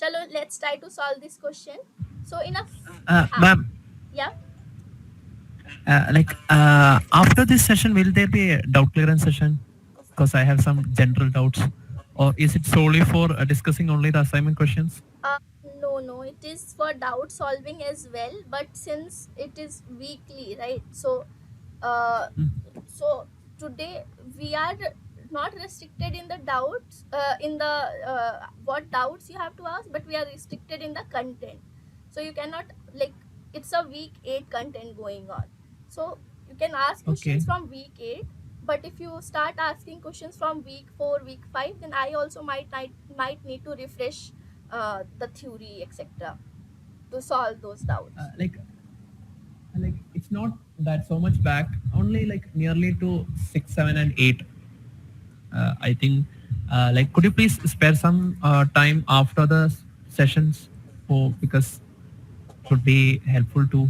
Chalo, let's try to solve this question. So in a Ma'am, yeah. after this session, will there be a doubt clearance session? Because I have some general doubts. Or is it solely for discussing only the assignment questions? Uh, no, it is for doubt solving as well. But since it is weekly, right? Uh, so today we are not restricted in the doubts, in the what doubts you have to ask, but we are restricted in the content. So you cannot, like, it's a week 8 content going on. So you can ask Okay. questions from week 8, but if you start asking questions from week 4, week 5, then I also might need to refresh the theory, etc., to solve those Uh, doubts. like, like it's not that so much back. Only like nearly to 6, 7, and 8. I think. Could you please spare some time after the sessions for because it would be helpful to.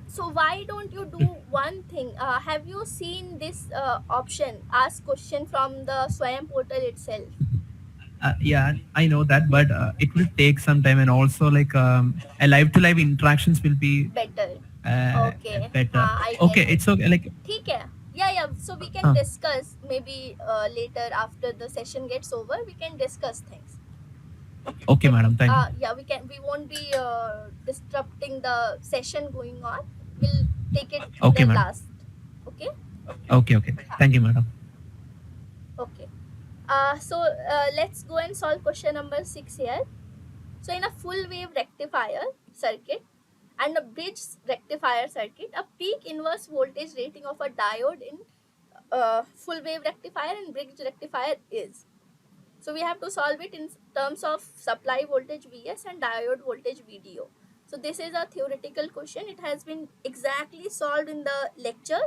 So why don't you do one thing? Have you seen this option, ask question from the Swayam portal itself? Yeah, I know that, but it will take some time, and also a live to live interactions will be Better. uh, Okay, better. I Okay, get it. it's okay. ठीक है. Yeah. So we can Uh, discuss maybe later after the session gets over. We can discuss things. okay, Okay. madam. Thank you. Yeah, we can. We won't be disrupting the session going on. We'll take it Okay, the madam. last. Okay. Okay. Thank you, madam. Okay. Let's go and solve question number 6 here. So in a full wave rectifier circuit and a bridge rectifier circuit, a peak inverse voltage rating of a diode in full wave rectifier and bridge rectifier is. So we have to solve it in terms of supply voltage Vs and diode voltage VDO. So this is a theoretical question. It has been exactly solved in the lecture,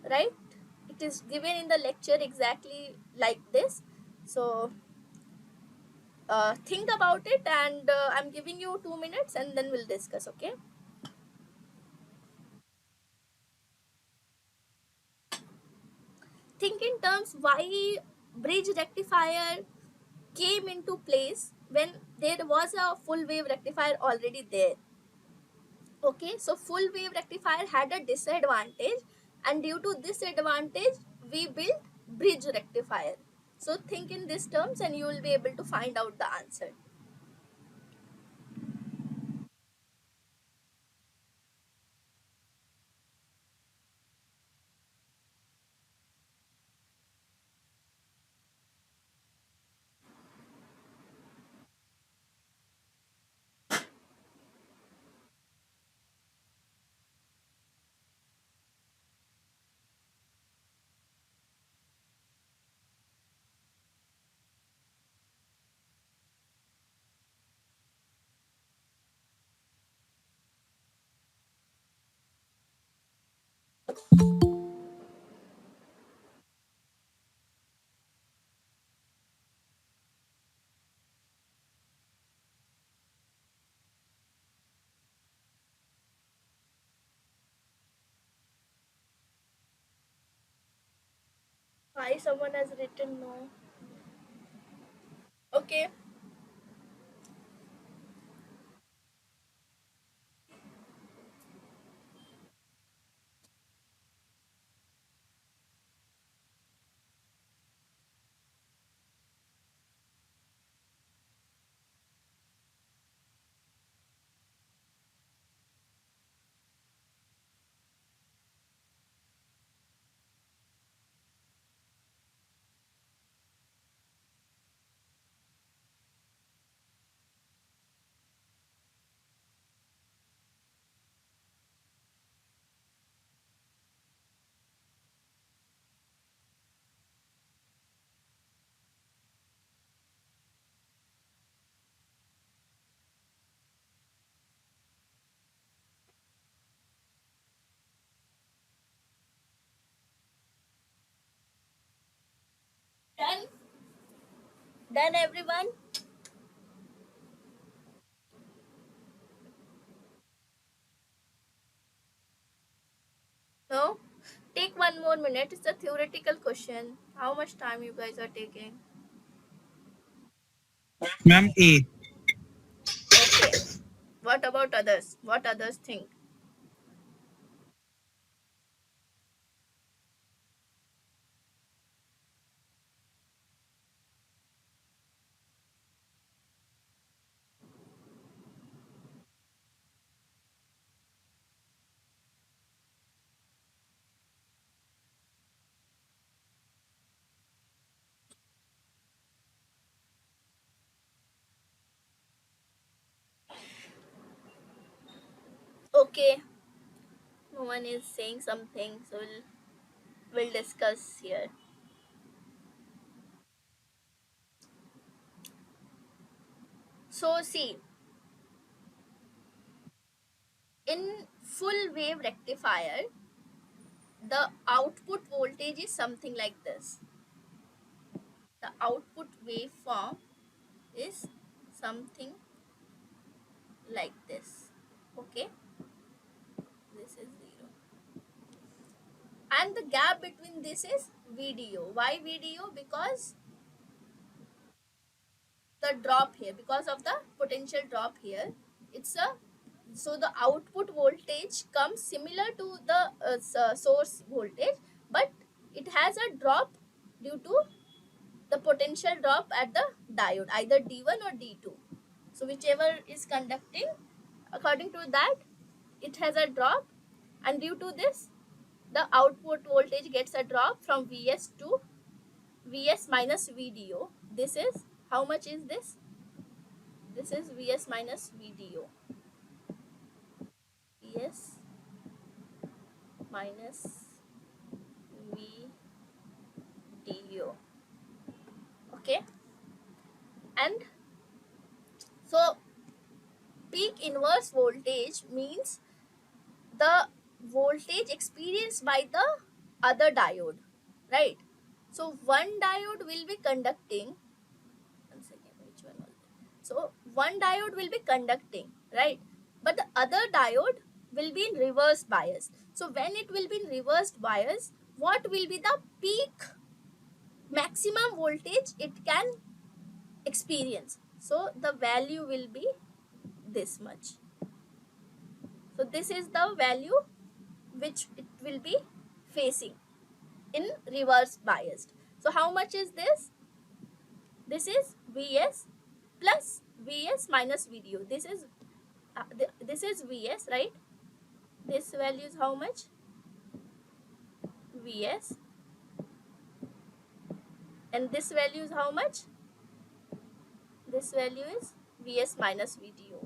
right? It is given in the lecture exactly like this. So think about it, and I'm giving you 2 minutes and then we'll discuss. Okay, think in terms why bridge rectifier came into place when there was a full wave rectifier already there. Okay, so full wave rectifier had a disadvantage, and due to this advantage we built bridge rectifier. So think in these terms and you will be able to find out the answer. Why someone has written no? Okay. Done. Done, everyone. No? Take 1 more minute. It's a theoretical question. How much time you guys are taking? Ma'am, 8. about others? What others think? Okay, no one is saying something, so we'll discuss here. So see, in full wave rectifier, the output voltage is something like this. The output waveform is something like this. Okay, this is 0. And the gap between this is VDO. Why VDO? Because the drop here, because of the potential drop here, it's a, so the output voltage comes similar to the source voltage, but it has a drop due to the potential drop at the diode, either D1 or D2. So whichever is conducting, according to that, it has a drop, and due to this, the output voltage gets a drop from Vs to Vs minus VDO. This is, how much is this? This is Vs minus VDO. Vs minus VDO. Okay, and so peak inverse voltage means the voltage experienced by the other diode, right? So one diode will be conducting, one second, which one was it? So one diode will be conducting, right? But the other diode will be in reverse bias. So when it will be in reversed bias, what will be the peak maximum voltage it can experience? So the value will be this much. So this is the value which it will be facing in reverse biased. So how much is this? This is Vs plus Vs minus VDO. This is Vs, right? This value is how much? Vs, and this value is how much? This value is Vs minus VDO,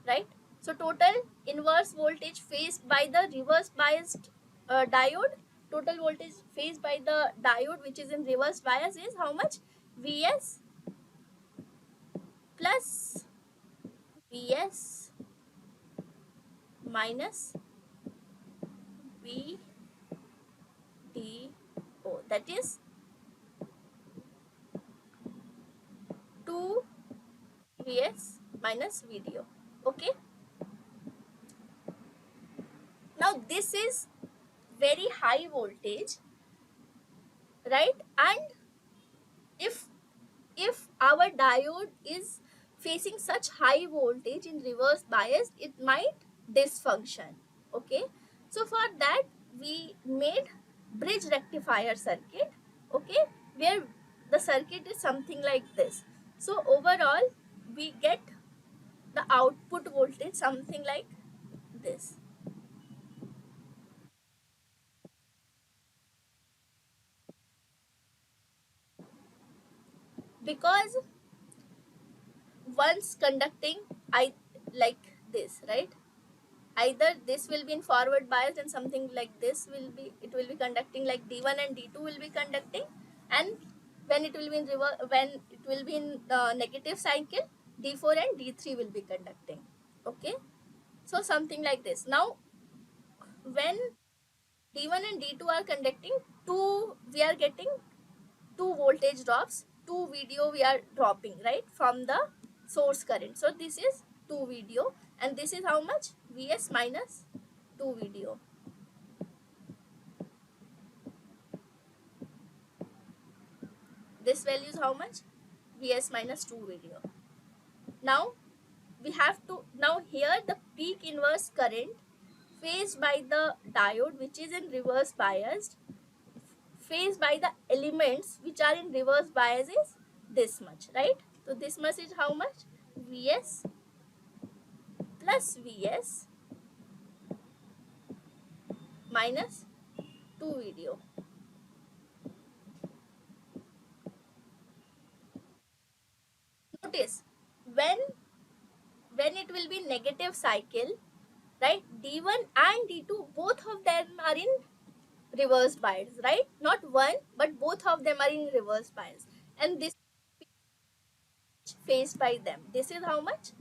right? So total inverse voltage faced by the reverse biased diode, total voltage faced by the diode which is in reverse bias is how much? Vs plus Vs minus VDO, that is 2 Vs minus VDO. Okay, now this is very high voltage, right? And if our diode is facing such high voltage in reverse bias, it might dysfunction. Okay, so for that we made bridge rectifier circuit. Okay, where the circuit is something like this. So overall we get the output voltage something like this. Because once conducting, I like this, right? Either this will be in forward bias and something like this will be, it will be conducting like D1 and D2 will be conducting, and when it will be in reverse, when it will be in negative cycle, D4 and D3 will be conducting. Okay, so something like this. Now when D1 and D2 are conducting, two we are getting two voltage drops, two VDO we are dropping, right, from the source current. So this is 2 VDO, and this is how much? Vs minus 2 VDO. This value is how much? Vs minus 2 VDO. Now we have to now here the peak inverse current faced by the diode which is in reverse biased, faced by the elements which are in reverse bias is this much, right? So this much is how much? Vs plus Vs minus 2 video. Notice when it will be negative cycle, right? D1 and D2 both of them are in reverse bias, right? Not one but both of them are in reverse bias, and this faced by them, this is how much?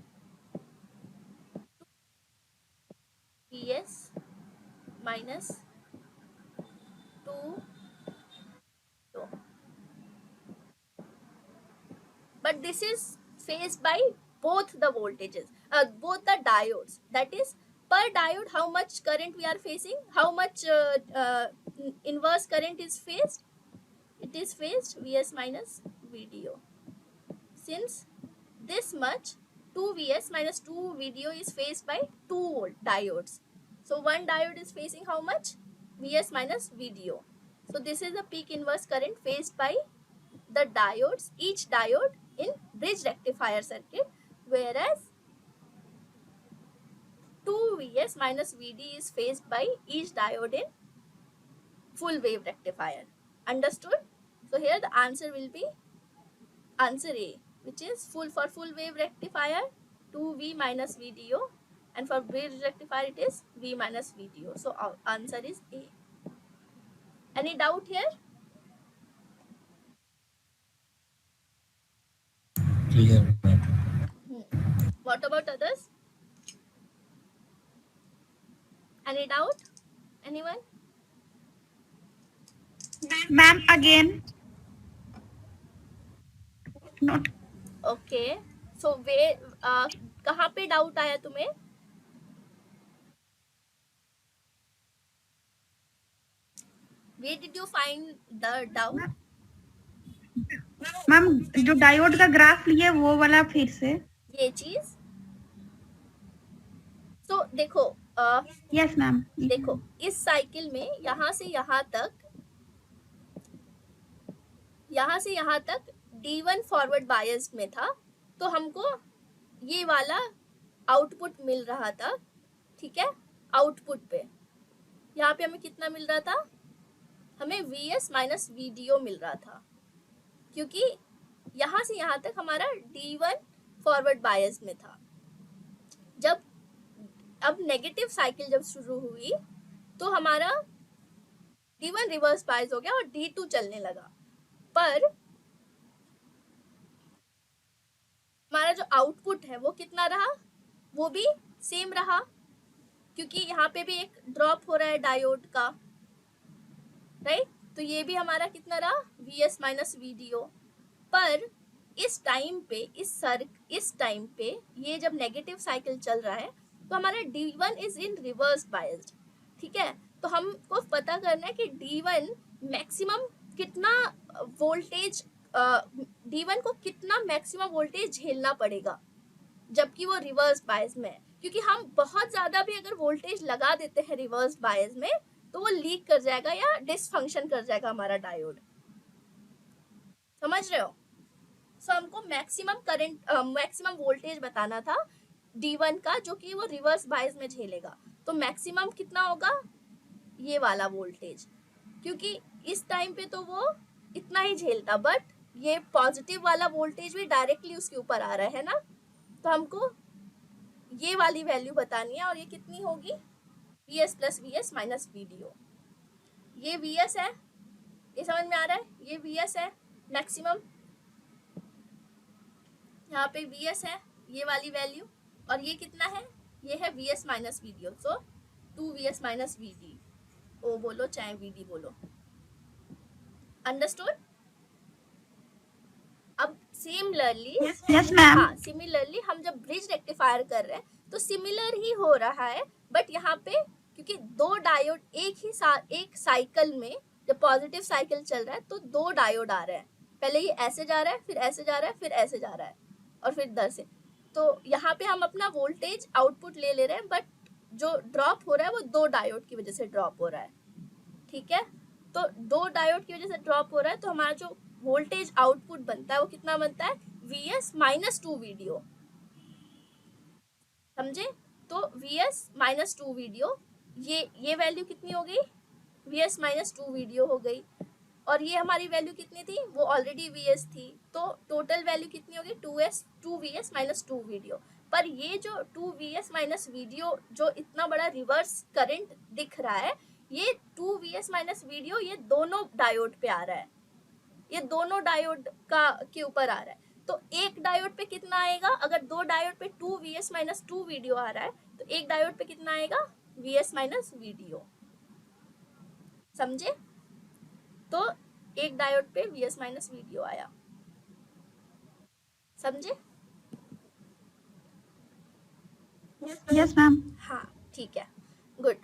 Vs minus 2. But this is faced by both the voltages, both the diodes. That is, per diode how much current we are facing, how much inverse current is faced? It is faced Vs minus Vdo. Since this much 2 Vs minus 2 Vdo is faced by 2 volt diodes, so one diode is facing how much? Vs minus Vdo. So this is the peak inverse current faced by the diodes, each diode in bridge rectifier circuit, whereas 2 Vs minus Vd is faced by each diode in full wave rectifier. Understood? So here the answer will be answer A, which is full wave rectifier 2V minus Vdo, and for bridge rectifier it is V minus Vdo. So our answer is A. Any doubt here? Clear. What about others? Any doubt? Anyone? Ma'am, again. Not. Okay so where कहाँ पे doubt आया तुम्हें? Where did you find the doubt? Ma'am जो diode का graph लिए वो वाला फिर से. ये चीज तो देखो यस मैम. देखो इस साइकिल में यहाँ से यहाँ तक D1 फॉरवर्ड बायस्ड में था, तो हमको ये वाला आउटपुट मिल रहा था, ठीक है? आउटपुट पे यहाँ पे हमें कितना मिल रहा था? हमें Vs माइनस Vdo मिल रहा था, क्योंकि यहाँ से यहाँ तक हमारा D1 फॉरवर्ड बायस में था. जब अब नेगेटिव साइकिल जब शुरू हुई तो हमारा D1 रिवर्स बायस हो गया और D2 चलने लगा, पर हमारा जो आउटपुट है वो कितना रहा? वो भी सेम रहा, क्योंकि यहाँ पे भी एक ड्रॉप हो रहा है डायोड का, राइट? तो ये भी हमारा कितना रहा? Vs minus Vdo. पर इस टाइम पे ये जब नेगेटिव साइकिल चल रहा है तो हमारा D1 is in reverse biased, ठीक है? तो हमको पता करना है कि D1 मैक्सिमम कितना वोल्टेज, D1 को कितना मैक्सिमम वोल्टेज झेलना पड़ेगा जबकि वो रिवर्स बायस में है, क्योंकि हम बहुत ज्यादा भी अगर वोल्टेज लगा देते हैं रिवर्स बायस में तो वो लीक कर जाएगा या डिसफंक्शन कर जाएगा हमारा डायोड. समझ रहे हो? सो हमको मैक्सिमम करंट, मैक्सिमम वोल्टेज बताना था D1 का, जो कि वो रिवर्स बायस में झेलेगा. तो मैक्सिमम कितना होगा? ये वाला वोल्टेज, क्योंकि इस टाइम पे तो वो इतना ही झेलता, बट ये पॉजिटिव वाला वोल्टेज भी डायरेक्टली उसके ऊपर आ रहा है ना, तो हमको ये वाली वैल्यू बतानी है. और ये कितनी होगी? Vs plus Vs minus Vdo. ये Vs है, ये समझ में आ रहा है? ये Vs है मैक्सिमम, यहाँ पे Vs है ये वाली वैल्यू, और ये कितना है? ये है Vs माइनस Vdo. सो 2Vs माइनस Vd ओ बोलो चाहे Vd बोलो. अंडरस्टूड? अब सिमिलरली, यस मैम. हाँ, सिमिलरली हम जब ब्रिज रेक्टिफायर कर रहे हैं तो सिमिलर ही हो रहा है, बट यहाँ पे क्योंकि दो डायोड एक साइकिल में, जब पॉजिटिव साइकिल चल रहा है तो दो डायोड आ रहे हैं. पहले ये ऐसे जा रहा है, फिर ऐसे जा रहा है, फिर ऐसे जा रहा है, और फिर इधर से. तो यहाँ पे हम अपना वोल्टेज आउटपुट ले रहे हैं, बट जो ड्रॉप हो रहा है वो 2 डायोड की वजह से ड्रॉप हो रहा है, ठीक है। तो 2 डायोड की वजह से ड्रॉप हो रहा है, तो हमारा जो वोल्टेज आउटपुट बनता है वो कितना बनता है, Vs माइनस 2 वीडियो, समझे। तो Vs माइनस 2 वीडियो, ये वैल्यू कितनी हो गई, Vs माइनस 2 वीडियो हो गई, और ये हमारी वैल्यू कितनी थी, वो ऑलरेडी Vs थी, तो टोटल वैल्यू कितनी होगी, 2Vs माइनस 2 वीडियो। पर ये जो 2Vs माइनस वीडियो जो इतना बड़ा रिवर्स करंट दिख रहा है, ये 2Vs माइनस वीडियो ये दोनों डायोड पे आ रहा है, ये दोनों डायोड का के ऊपर आ रहा है। तो एक डायोड पे कितना आएगा, अगर 2 डायोड पे 2Vs माइनस 2 वीडियो आ रहा है, तो एक डायोड पे कितना आएगा, Vs माइनस वीडियो, समझे। तो एक डायोड पे Vs माइनस वीडियो आया, समझे। Yes, ma'am. हाँ, ठीक है, good.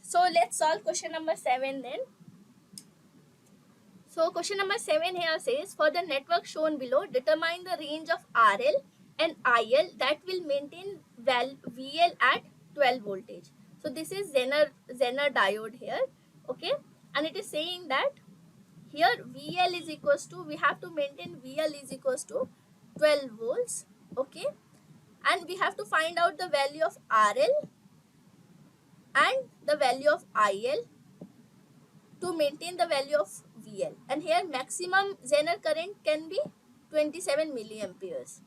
So let's solve question number 7 then. So question number 7 here says, for the network shown below, determine the range of RL and IL that will maintain VL at 12 voltage. So this is Zener diode here, okay, and it is saying that here VL is equals to, we have to maintain VL is equals to 12 volts, okay, and we have to find out the value of RL and the value of IL to maintain the value of VL. And here maximum Zener current can be 27 milliamperes.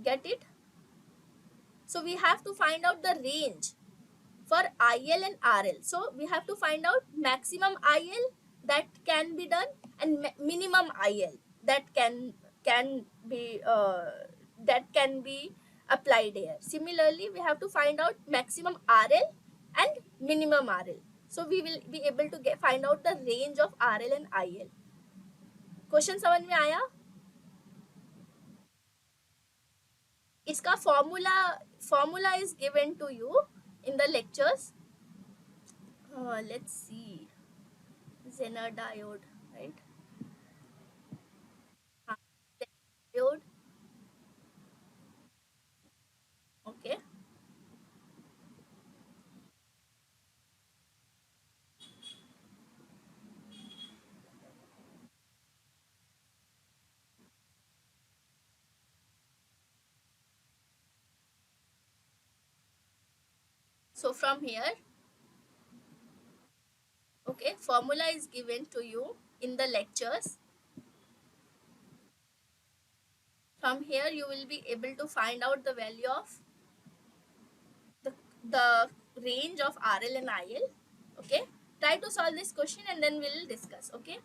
Get it? So we have to find out the range for IL and RL. So we have to find out maximum IL that can be done and minimum IL that can be applied here. Similarly, we have to find out maximum RL and minimum RL. So we will be able to find out the range of RL and IL. Question समझ में आया? इसका formula is given to you in the lectures. Let's see. Zener diode, right? Zener diode, okay. So from here, okay, formula is given to you in the lectures. From here, you will be able to find out the value of the range of RL and IL, okay. Try to solve this question and then we'll discuss, okay.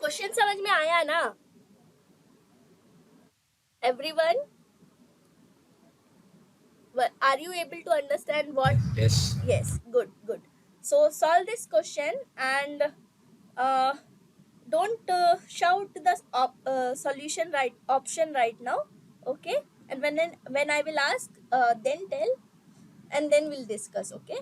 Question समझ में आया ना everyone? Well, are you able to understand what? Yes, good. So solve this question and uh, don't shout the solution right option right now, okay. And when I will ask, then tell, and then we'll discuss, okay.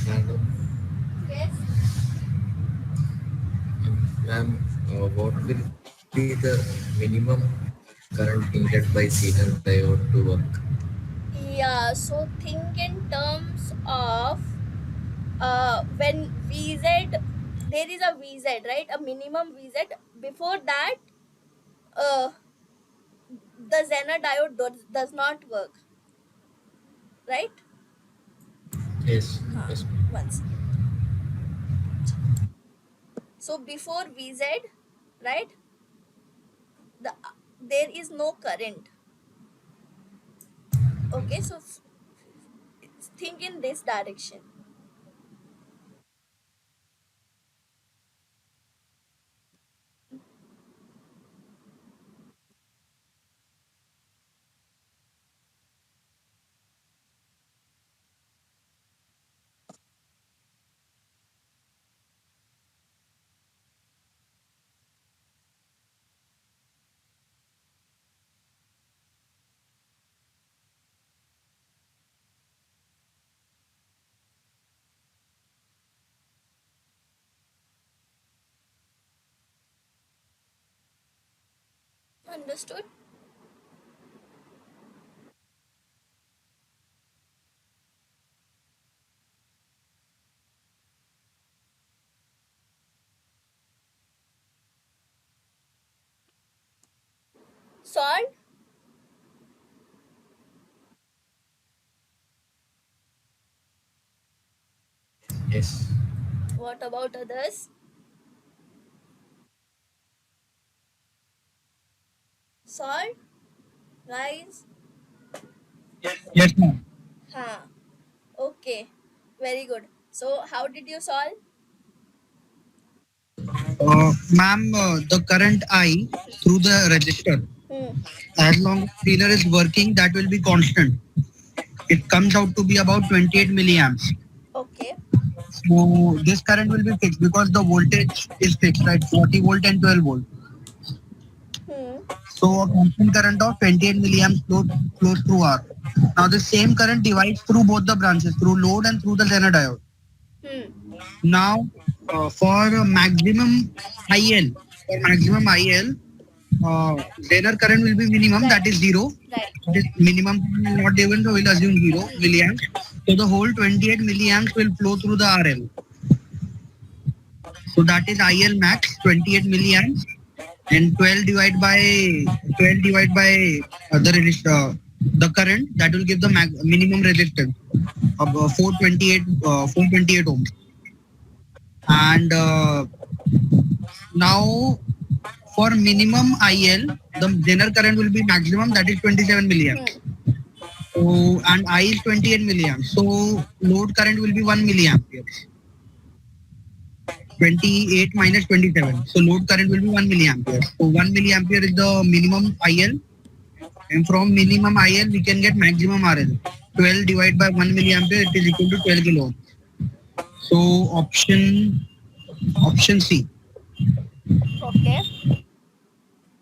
And Yes. ma'am, what will be the minimum current needed by Zener diode to work? Yeah, so think in terms of when VZ, there is a VZ, right? A minimum VZ. Before that, uh, the Zener diode does not work, right? Yes, Huh. yes. Once. So before VZ, right? The there is no current. Okay, so think in this direction. Understood? Solved? Yes. What about others? Solved? Guys? Yes, ma'am. Huh. Okay. Very good. So how did you solve? Ma'am, the current I through the register, Hmm. as long as cleaner is working, that will be constant. It comes out to be about 28 milliamps. Okay. So this current will be fixed because the voltage is fixed, right? 40 volt and 12 volt. Hmm. So a constant current of 28 milliamps flows through R. Now the same current divides through both the branches, through load and through the Zener diode. Hmm. Now for maximum IL, Zener current will be minimum, Right. that is zero. Right. This minimum will not given, so we'll assume zero milliamps. So the whole 28 milliamps will flow through the RL. So that is IL max 28 milliamps, and 12 divided by the current, that will give the minimum resistance of 428 ohms. And now for minimum IL, the Zener current will be maximum, that is 27 milliamps. Hmm. So and I is 28 milliamps. So load current will be 1 milliamperes. 28 minus 27. So load current will be 1 milliampere. So 1 milliampere is the minimum IL, and from minimum IL we can get maximum RL. 12 divided by 1 milliampere, it is equal to 12 kilo. So option C. Okay.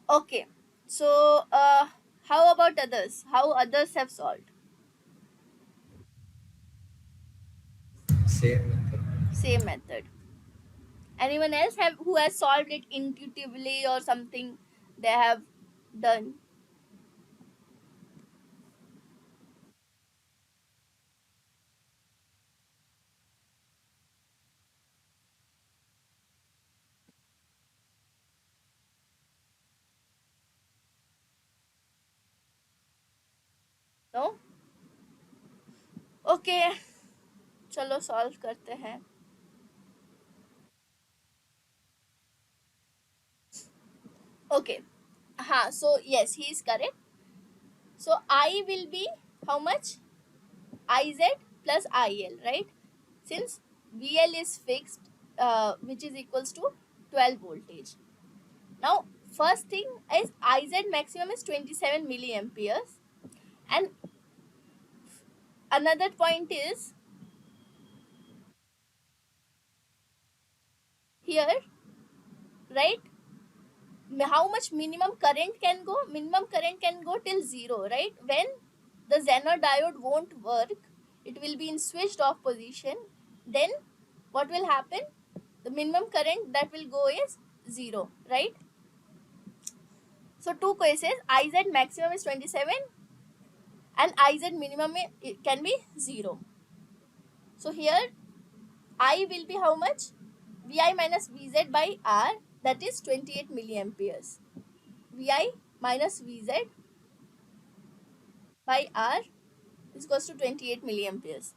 Okay. So how about others? How others have solved? Same method. Same method. Anyone else have who has solved it intuitively or something they have done? No? Okay. चलो solve करते हैं. Okay. So yes, he is correct. So I will be how much? Iz plus IL, right? Since VL is fixed, which is equals to 12 voltage. Now, first thing is Iz maximum is 27 milliamperes, and another point is here, right? How much minimum current can go? Minimum current can go till zero, right? When the Zener diode won't work, it will be in switched off position. then what will happen? The minimum current that will go is 0, right? So two cases, Iz maximum is 27 and Iz minimum it can be 0. So here I will be how much? Vi minus Vz by R, that is 28 milliamperes. Vi minus Vz by R is equals to 28 milliamperes.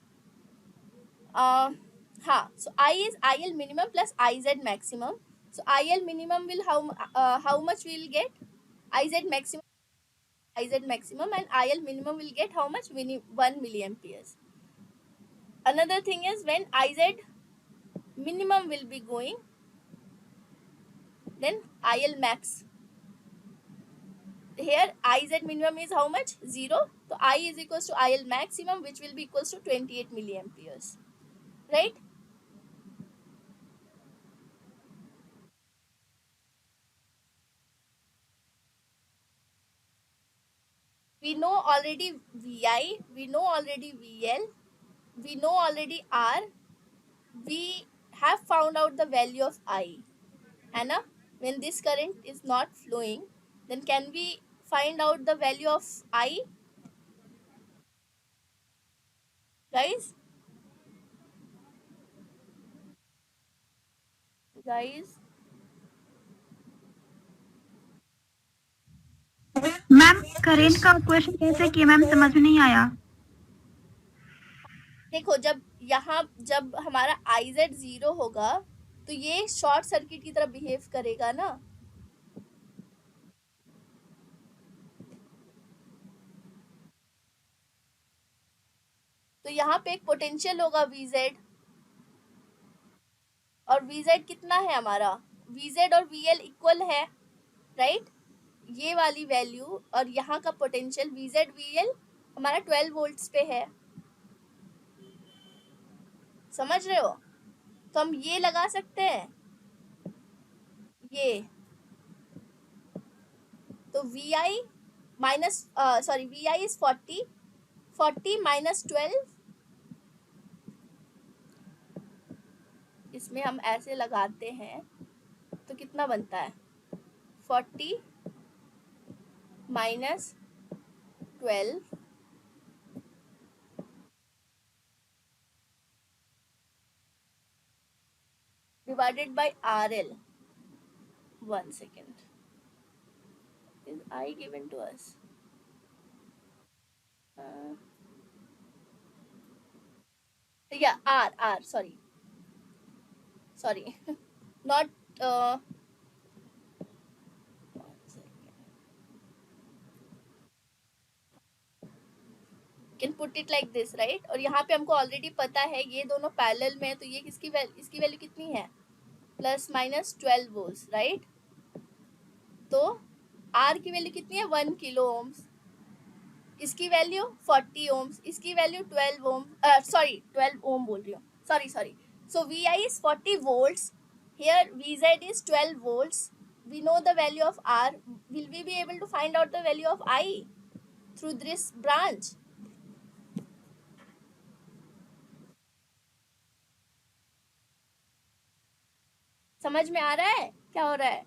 So I is IL minimum plus Iz maximum. So IL minimum will how much we will get? Iz maximum and IL minimum will get how much? 1 milliamperes. Another thing is when Iz minimum will be going, then IL max. Here Iz minimum is how much? 0. So I is equals to IL maximum, which will be equals to 28 milliamperes. Right? We know already Vi, we know already VL, we know already R. We have found out the value of I. Anna, when this current is not flowing, then can we find out the value of I? Guys? Guys? Ma'am current का question कैसे किया ma'am, समझ में नहीं आया। देखो जब हमारा IZ 0 होगा तो ये शॉर्ट सर्किट की तरह बिहेव करेगा ना। तो यहाँ पे एक पोटेंशियल होगा VZ, और VZ कितना है हमारा? VZ और VL इक्वल है, राइट? ये वाली वैल्यू और यहाँ का पोटेंशियल VZ VL हमारा 12 वोल्ट्स पे है, समझ रहे हो? तो हम ये लगा सकते हैं, ये तो VI minus VI is 40 minus 12, इसमें हम ऐसे लगाते हैं तो कितना बनता है? 40 minus 12 divided by RL. 1 second. Is I given to us? Yeah, R. Sorry. Not. 1 second. Can put it like this, right? और यहाँ पे हमको ऑलरेडी पता है ये दोनों पैरेलल में है, तो ये इसकी वैल्यू कितनी है? Plus minus 12 volts, right? तो R की वैल्यू कितनी है? 1 किलो ओम्स। इसकी वैल्यू 40 ओम्स, इसकी वैल्यू 12 ओम, 12 ओम बोल रही हूँ, sorry. So Vi is 40 volts, here Vz is 12 volts. We know the value of R. Will we be able to find out the value of I through this branch? समझ में आ रहा है क्या हो रहा है?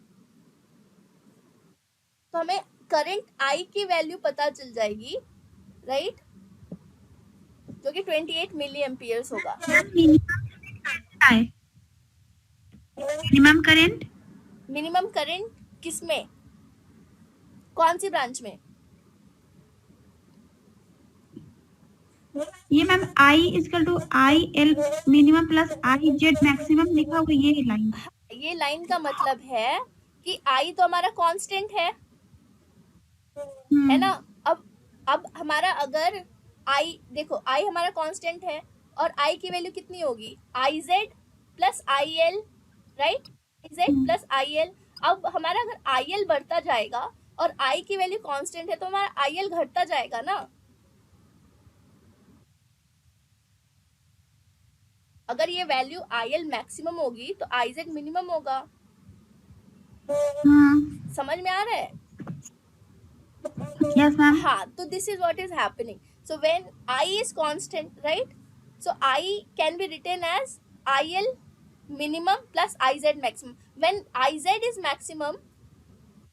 तो हमें करंट I की वैल्यू पता चल जाएगी, राइट? जो कि 28 मिली एम्पियर्स होगा। मिनिमम करंट किसमें? कौन सी ब्रांच में? ये ma'am I equal to IL minimum plus IZ maximum लिखा हुआ ये लाइन। ये लाइन का मतलब है कि I तो हमारा कांस्टेंट है ना? अब हमारा अगर I, देखो I हमारा कांस्टेंट है और I की वैल्यू कितनी होगी? IZ plus IL, right? IZ plus IL। अब हमारा अगर IL बढ़ता जाएगा और I की वैल्यू कांस्टेंट है तो हमारा IL घटता जाएगा ना। अगर ये वैल्यू IL मैक्सिमम होगी तो IZ मिनिमम होगा। समझ में आ रहा है? Yes, ma'am. हाँ, तो this is what is happening. So when I is constant, right? So I can be written as IL minimum plus IZ maximum. When IZ is maximum,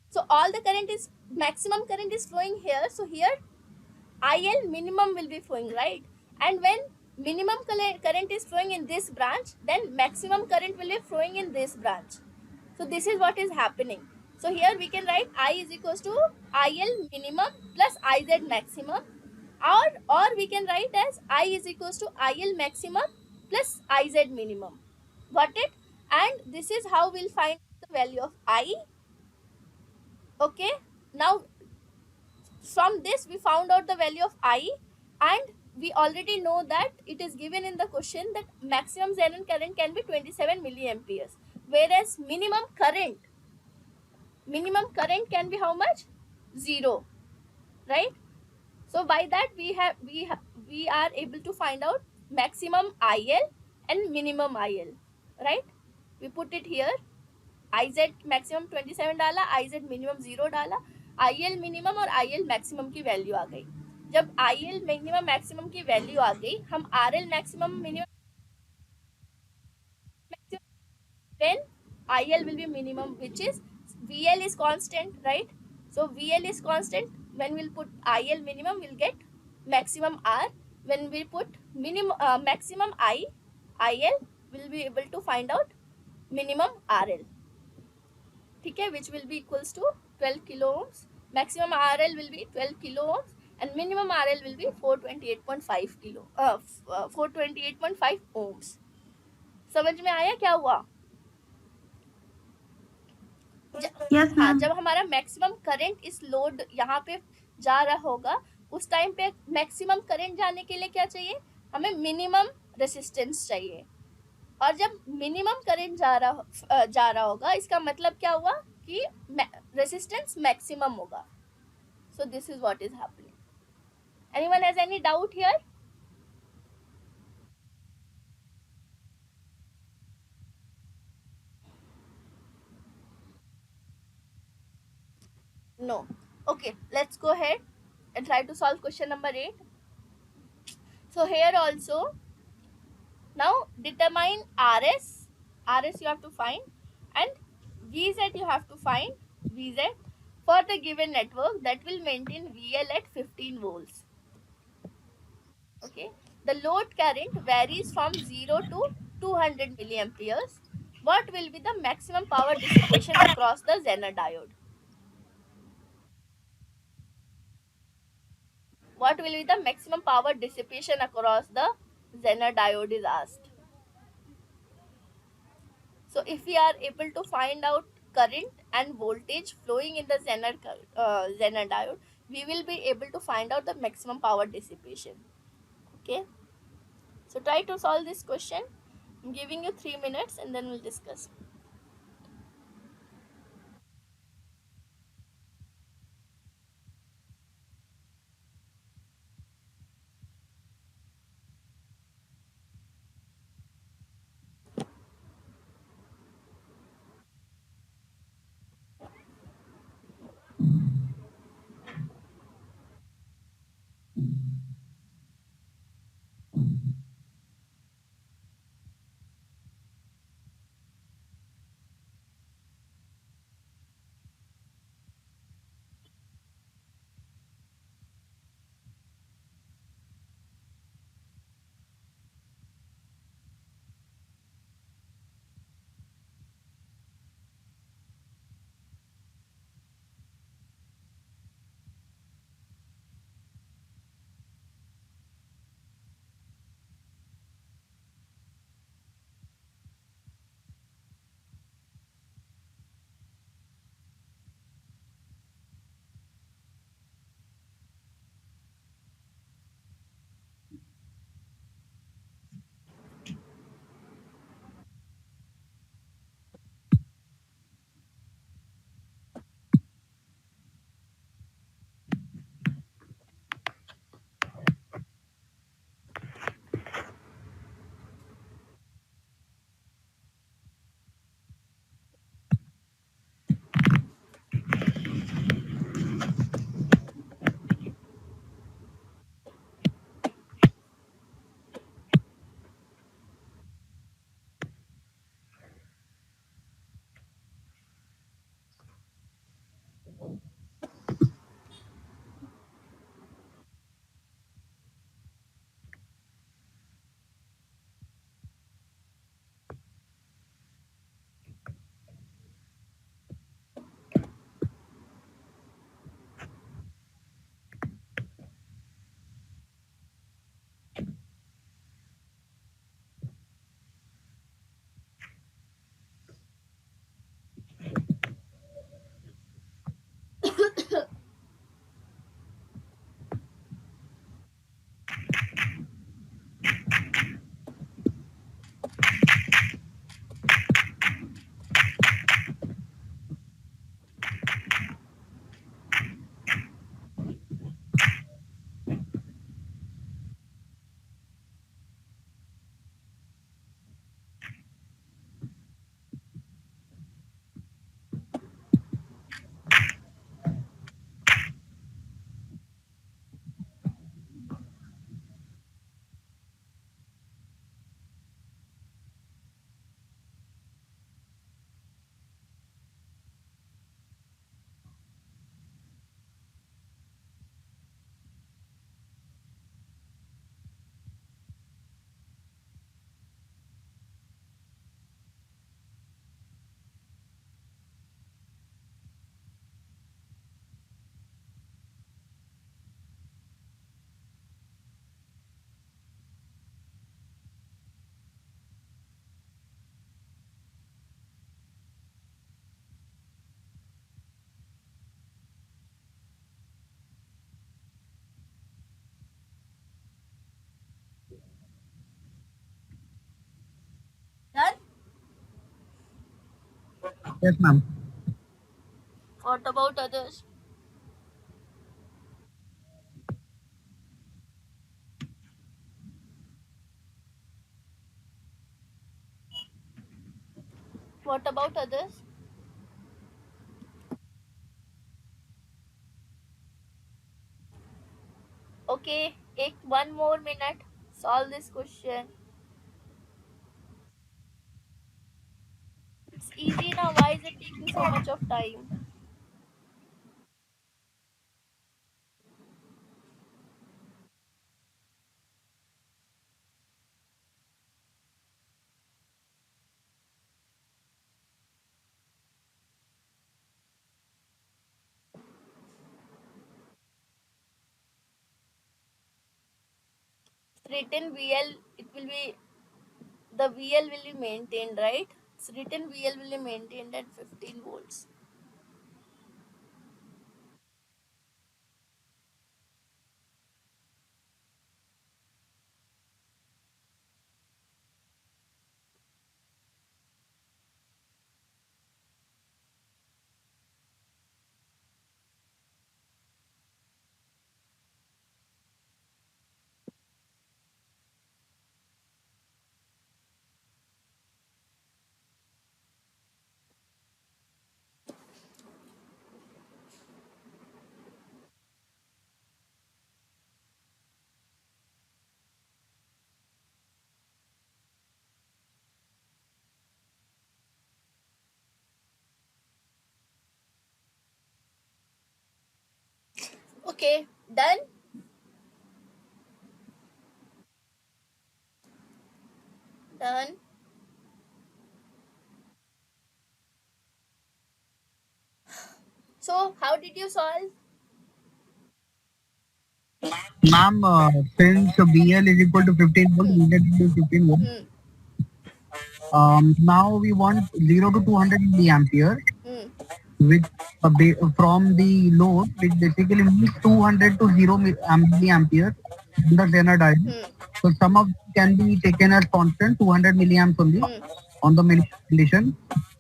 so all the current is maximum current is flowing here. So here IL minimum will be flowing, right? And when minimum current is flowing in this branch, then maximum current will be flowing in this branch. So this is what is happening. So here we can write I is equals to IL minimum plus IZ maximum, or we can write as I is equals to IL maximum plus IZ minimum. Got it? And this is how we'll find the value of I. Okay. Now from this we found out the value of I, and we already know that it is given in the question that maximum Zenon current can be 27 milliamperes, whereas minimum current can be how much? 0, right? So by that we are able to find out maximum IL and minimum IL, right? We put it here. IZ maximum 27 डाला, IZ minimum 0 डाला, IL minimum और IL maximum की value आ गई. जब IL minimum maximum की value आ गई, हम RL maximum minimum then IL will be minimum, which is VL is constant, right? So VL is constant. When we'll put IL minimum, we'll get maximum R. When we put maximum IL, we'll be able to find out minimum RL. Okay, which will be equals to 12 kilo ohms. Maximum RL will be 12 kilo ohms and minimum RL will be 428.5 ohms. समझ में आया क्या हुआ? Yes, हाँ, ma'am. जब हमारा maximum current इस load यहाँ पे जा रहा होगा, उस टाइम पे मैक्सिमम करंट जाने के लिए क्या चाहिए? हमें मिनिमम रेसिस्टेंस चाहिए. और जब मिनिमम करंट जा रहा होगा, इसका मतलब क्या हुआ कि रेसिस्टेंस मैक्सिमम होगा. So this is what is happening. Anyone has any doubt here? No. Okay, let's go ahead and try to solve question number 8. So here also, now determine RS you have to find, and VZ you have to find, VZ for the given network that will maintain VL at 15 volts. Okay, the load current varies from 0 to 200 milliamperes. What will be the maximum power dissipation across the Zener diode? What will be the maximum power dissipation across the Zener diode is asked. So if we are able to find out current and voltage flowing in the Zener diode, we will be able to find out the maximum power dissipation. Okay. So try to solve this question. I'm giving you 3 minutes and then we'll discuss. Yes, ma'am. What about others? What about others? Okay, take 1 more minute. Solve this question. It's easy now. Why is it taking so much of time? It's written VL. It will be the VL will be maintained, right? It's written VL will be maintained at 15 volts. Okay, done. Done. So, how did you solve? Ma'am, since BL is equal to 15 volt, Hmm. we get to 15 volt. Hmm. Now we want 0 to 200 milliampere, Hmm. which from the load, which basically means 200 to 0 milliampere in the Zener diagram. Hmm. So some of them can be taken as constant, 200 milliamps only Hmm. on the minimum condition.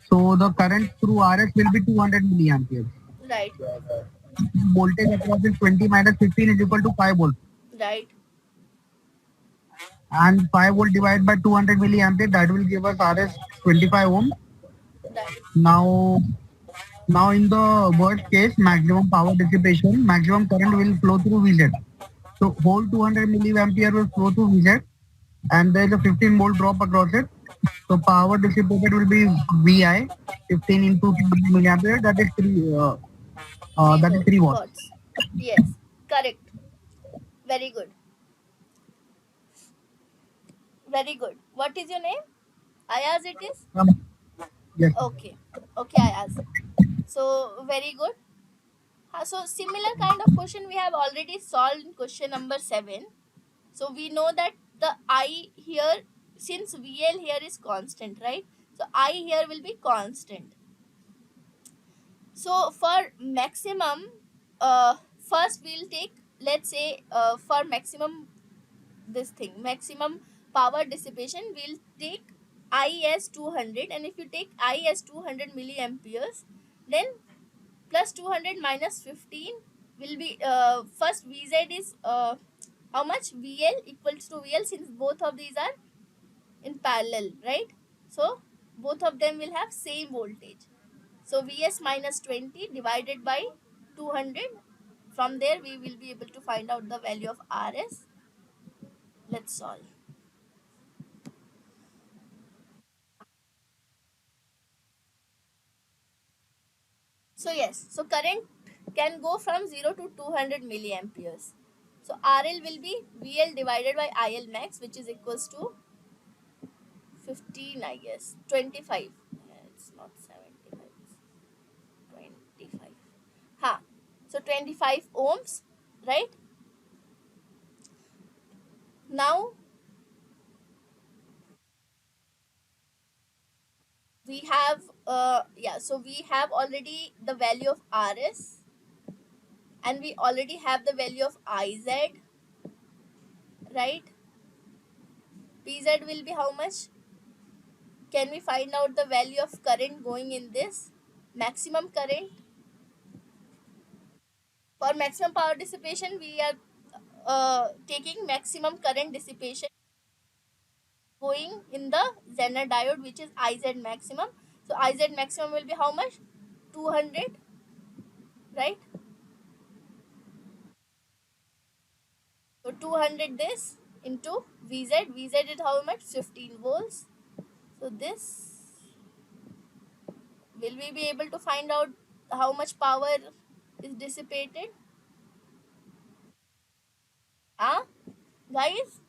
So the current through RS will be 200 milliamperes. Right. Voltage across is 20 minus 15 is equal to 5 volts. Right. And 5 volt divided by 200 milliampere, that will give us RS 25 ohm. Right. Now, now in the worst case, maximum power dissipation, maximum current will flow through VZ. So whole 200 milliampere will flow through VZ, and there is a 15 volt drop across it. So power dissipated will be VI, 15 into 200 milliampere, Three that is 3 watts. watts. Yes. Correct. Very good. Very good. What is your name? Ayaz it is? Um, yes. Okay. Okay, Ayaz. So, very good. So, similar kind of question we have already solved in question number 7. So, we know that the I here, since VL here is constant, right? So, I here will be constant. So, for maximum, first we'll take, let's say, for maximum this thing, maximum power dissipation, we'll take I as 200, and if you take I as 200 milliamperes, then plus 200 minus 15 will be first VZ is how much? VL equals to VL, since both of these are in parallel, right? So both of them will have same voltage. So Vs minus 20 divided by 200. From there we will be able to find out the value of Rs. Let's solve. So yes, so current can go from 0 to 200 milliamperes. So RL will be VL divided by IL max, which is equals to 15, I guess. 25. It's not 75. It's 25. Ha. So 25 ohms, right? Now we have so we have already the value of RS, and we already have the value of IZ, right? PZ will be how much? can we find out the value of current going in this? Maximum current. For maximum power dissipation, we are taking maximum current dissipation going in the Zener diode, which is IZ maximum. So IZ maximum will be how much? 200, right? So 200 this into VZ. VZ is how much? 15 volts. So this, will we be able to find out how much power is dissipated? Huh? Guys?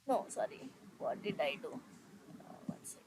No, sorry. What did I do? 1 second.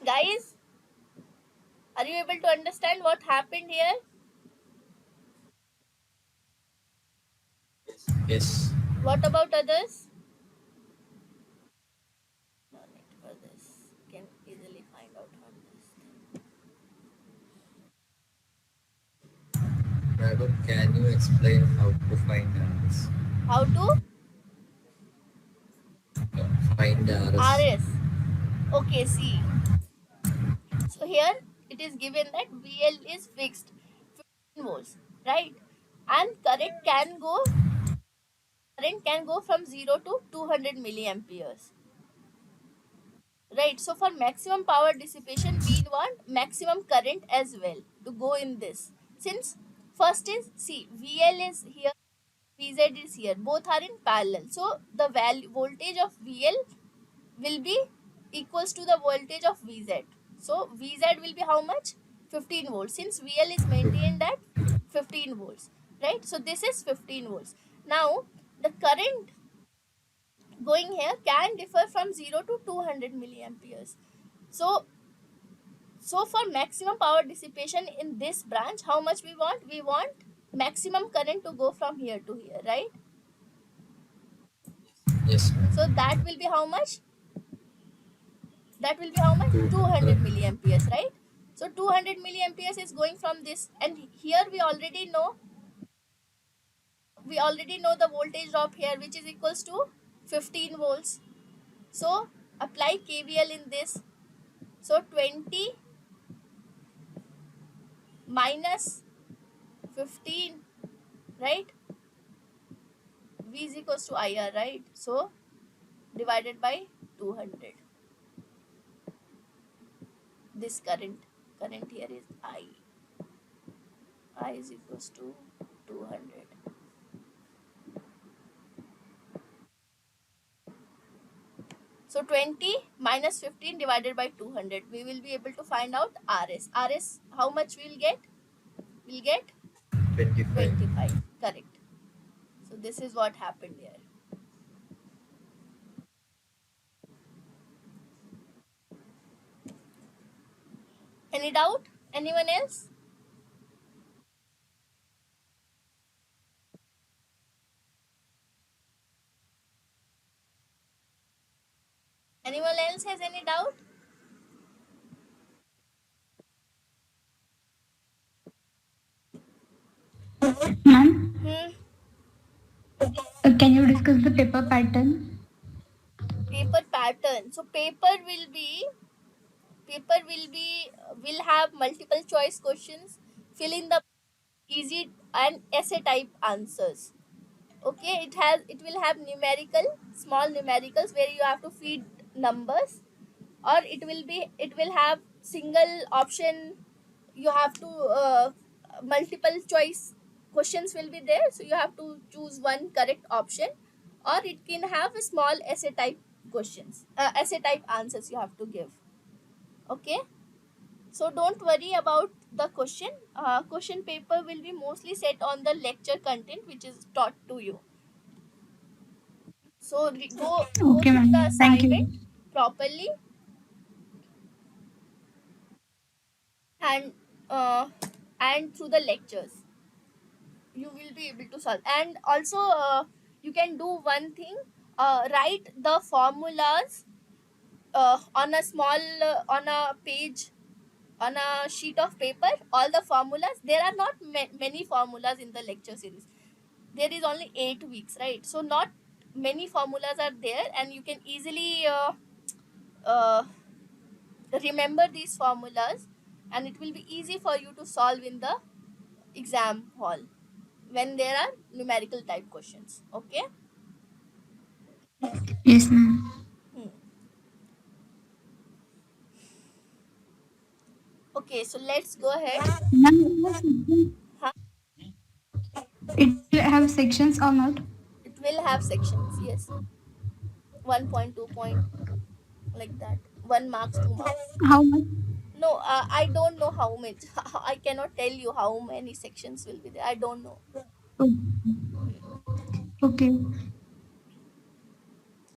Guys, are you able to understand what happened here? Yes. What about others? No need for this. Can easily find out from this thing. Madam, can you explain how to find RS? How to? Find RS. RS. Okay, see. So here it is given that VL is fixed 15 volts, right? And current can go from 0 to 200 milliamperes. Right, so for maximum power dissipation, we want maximum current as well to go in this. Since first is, see, VL is here, VZ is here, both are in parallel. So the value voltage of VL will be equals to the voltage of VZ. So VZ will be how much? 15 volts. Since VL is maintained at 15 volts, right? So this is 15 volts. Now the current going here can differ from 0 to 200 milliamperes. So for maximum power dissipation in this branch, how much we want? We want maximum current to go from here to here, right? Yes, ma'am. So that will be how much? That will be how much? Two. 200 milliamperes, right? So 200 milliamperes is going from this, and here we already know the voltage drop here, which is equals to 15 volts. So apply KVL in this. So 20 minus 15, right? V is equals to IR, right? So divided by 200. This current here is I is equals to 200. So 20 minus 15 divided by 200, we will be able to find out RS. How much we will get? We'll get 25. 25. Correct. So this is what happened here. Any doubt? Anyone else? Anyone else has any doubt? Ma'am, Hmm. can you discuss the paper pattern? Paper pattern. So will have multiple choice questions. Fill in the easy and essay type answers. Okay, it will have small numericals where you have to feed numbers, or it will have single option. You have to multiple choice questions will be there, so you have to choose one correct option, or it can have a small essay type questions, essay type answers you have to give. Okay, so don't worry about the question. Question paper will be mostly set on the lecture content which is taught to you. So go Okay, through the ma'am. Thank you. assignment properly, and uh, and through the lectures you will be able to solve. And also you can do one thing, write the formulas on a small on a page, on a sheet of paper, all the formulas. There are not many formulas in the lecture series. There is only 8 weeks, right? So not many formulas are there, and you can easily uh, remember these formulas, and it will be easy for you to solve in the exam hall when there are numerical type questions. Okay. Yes, ma'am. Hmm. Okay, so let's go ahead. Ma'am, Huh? it will have sections or not? It will have sections, yes. 1 point, 2 point, like that. 1 marks, 2 marks. How much? No, I don't know how much. I cannot tell you how many sections will be there. I don't know. Oh, okay.